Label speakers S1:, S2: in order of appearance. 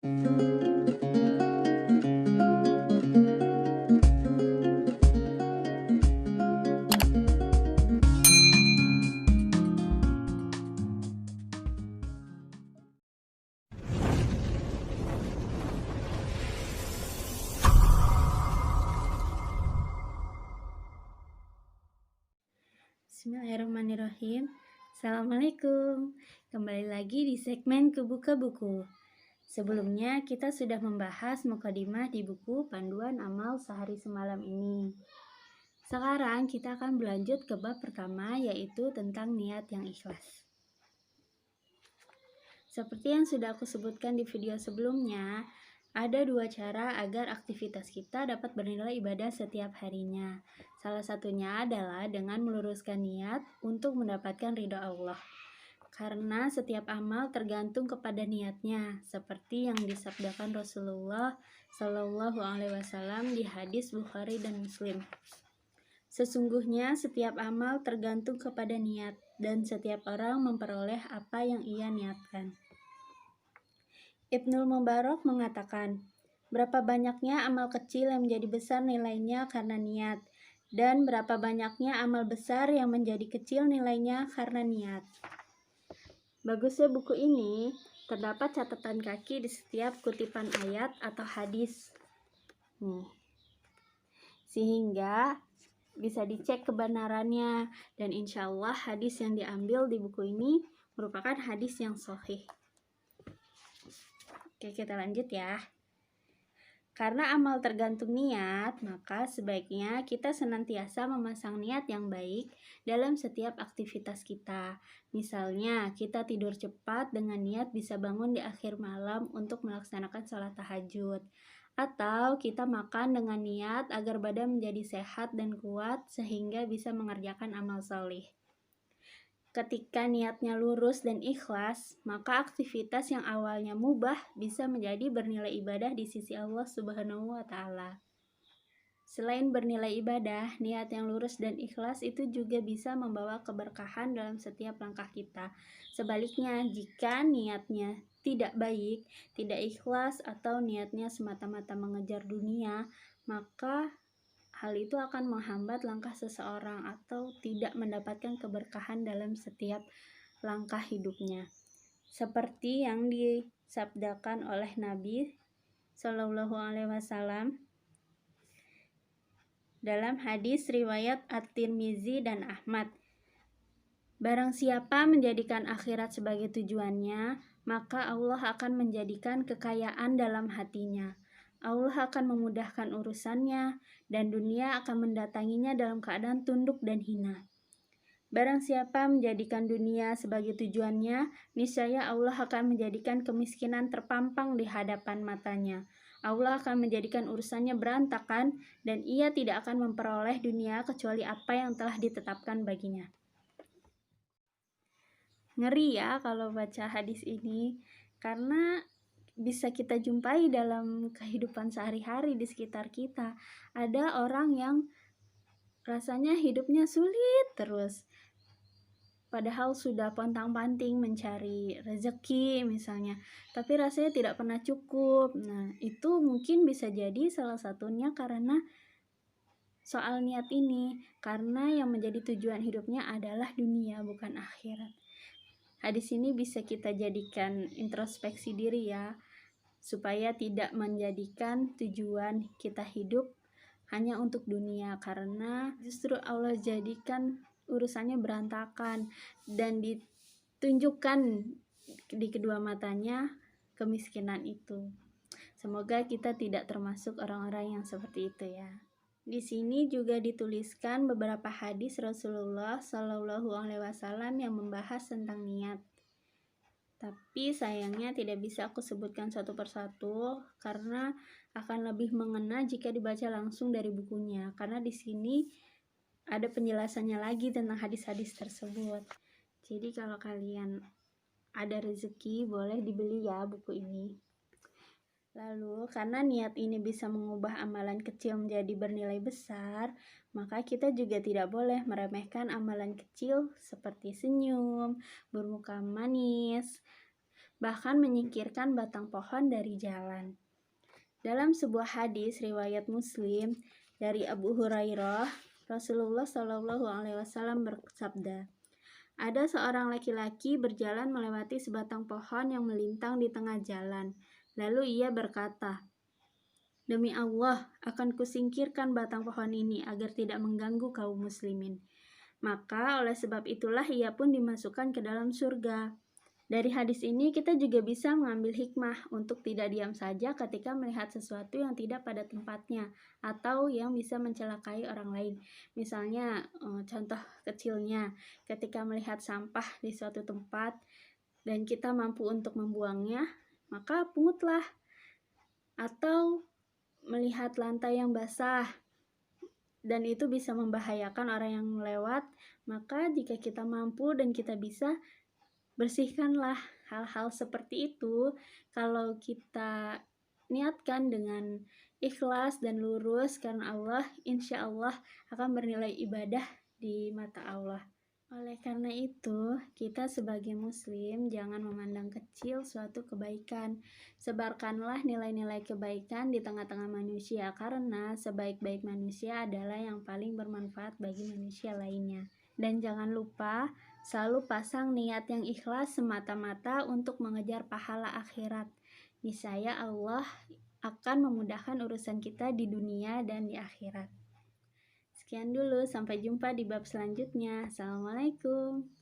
S1: Bismillahirrahmanirrahim. Assalamualaikum. Kembali lagi di segmen Kebuka Buku. Sebelumnya kita sudah membahas mukadimah di buku Panduan Amal Sehari Semalam ini. Sekarang kita akan berlanjut ke bab pertama, yaitu tentang niat yang ikhlas. Seperti yang sudah aku sebutkan di video sebelumnya, ada dua cara agar aktivitas kita dapat bernilai ibadah setiap harinya. Salah satunya adalah dengan meluruskan niat untuk mendapatkan ridha Allah. Karena setiap amal tergantung kepada niatnya, seperti yang disabdakan Rasulullah Shallallahu Alaihi Wasallam di hadis Bukhari dan Muslim. Sesungguhnya setiap amal tergantung kepada niat, dan setiap orang memperoleh apa yang ia niatkan. Ibnul Mubarak mengatakan, berapa banyaknya amal kecil yang menjadi besar nilainya karena niat, dan berapa banyaknya amal besar yang menjadi kecil nilainya karena niat. Bagusnya buku ini, terdapat catatan kaki di setiap kutipan ayat atau hadis. Sehingga bisa dicek kebenarannya, dan insya Allah hadis yang diambil di buku ini merupakan hadis yang sahih. Oke, kita lanjut ya. Karena amal tergantung niat, maka sebaiknya kita senantiasa memasang niat yang baik dalam setiap aktivitas kita. Misalnya, kita tidur cepat dengan niat bisa bangun di akhir malam untuk melaksanakan sholat tahajud. Atau kita makan dengan niat agar badan menjadi sehat dan kuat sehingga bisa mengerjakan amal solih. Ketika niatnya lurus dan ikhlas, maka aktivitas yang awalnya mubah bisa menjadi bernilai ibadah di sisi Allah Subhanahu wa Ta'ala. Selain bernilai ibadah, niat yang lurus dan ikhlas itu juga bisa membawa keberkahan dalam setiap langkah kita. Sebaliknya, jika niatnya tidak baik, tidak ikhlas, atau niatnya semata-mata mengejar dunia, maka hal itu akan menghambat langkah seseorang atau tidak mendapatkan keberkahan dalam setiap langkah hidupnya. Seperti yang disabdakan oleh Nabi Shallallahu Alaihi Wasallam dalam hadis riwayat At-Tirmizi dan Ahmad. Barang siapa menjadikan akhirat sebagai tujuannya, maka Allah akan menjadikan kekayaan dalam hatinya. Allah akan memudahkan urusannya, dan dunia akan mendatanginya dalam keadaan tunduk dan hina. Barang siapa menjadikan dunia sebagai tujuannya, niscaya Allah akan menjadikan kemiskinan terpampang di hadapan matanya. Allah akan menjadikan urusannya berantakan, dan ia tidak akan memperoleh dunia kecuali apa yang telah ditetapkan baginya. Ngeri ya kalau baca hadis ini, karena bisa kita jumpai dalam kehidupan sehari-hari di sekitar kita. Ada orang yang rasanya hidupnya sulit terus, padahal sudah pontang-panting mencari rezeki misalnya, tapi rasanya tidak pernah cukup. Nah, itu mungkin bisa jadi salah satunya karena soal niat ini, karena yang menjadi tujuan hidupnya adalah dunia, bukan akhirat. Hadis ini bisa kita jadikan introspeksi diri ya, supaya tidak menjadikan tujuan kita hidup hanya untuk dunia, karena justru Allah jadikan urusannya berantakan dan ditunjukkan di kedua matanya kemiskinan itu. Semoga kita tidak termasuk orang-orang yang seperti itu ya. Di sini juga dituliskan beberapa hadis Rasulullah Shallallahu Alaihi Wasallam yang membahas tentang niat. Tapi sayangnya tidak bisa aku sebutkan satu persatu karena akan lebih mengena jika dibaca langsung dari bukunya. Karena di sini ada penjelasannya lagi tentang hadis-hadis tersebut. Jadi kalau kalian ada rezeki boleh dibeli ya buku ini. Lalu karena niat ini bisa mengubah amalan kecil menjadi bernilai besar, maka kita juga tidak boleh meremehkan amalan kecil seperti senyum, bermuka manis, bahkan menyingkirkan batang pohon dari jalan. Dalam sebuah hadis riwayat Muslim dari Abu Hurairah, Rasulullah Shallallahu Alaihi Wasallam bersabda, ada seorang laki-laki berjalan melewati sebatang pohon yang melintang di tengah jalan. Lalu ia berkata, demi Allah, akan kusingkirkan batang pohon ini agar tidak mengganggu kaum muslimin. Maka oleh sebab itulah ia pun dimasukkan ke dalam surga. Dari hadis ini kita juga bisa mengambil hikmah untuk tidak diam saja ketika melihat sesuatu yang tidak pada tempatnya atau yang bisa mencelakai orang lain. Misalnya, contoh kecilnya, ketika melihat sampah di suatu tempat dan kita mampu untuk membuangnya, maka pungutlah. Atau melihat lantai yang basah dan itu bisa membahayakan orang yang lewat, maka jika kita mampu dan kita bisa, bersihkanlah. Hal-hal seperti itu kalau kita niatkan dengan ikhlas dan lurus karena Allah, insya Allah akan bernilai ibadah di mata Allah. Oleh karena itu, kita sebagai muslim jangan memandang kecil suatu kebaikan. Sebarkanlah nilai-nilai kebaikan di tengah-tengah manusia karena sebaik-baik manusia adalah yang paling bermanfaat bagi manusia lainnya. Dan jangan lupa selalu pasang niat yang ikhlas semata-mata untuk mengejar pahala akhirat. Niscaya Allah akan memudahkan urusan kita di dunia dan di akhirat. Sekian dulu, sampai jumpa di bab selanjutnya. Assalamualaikum.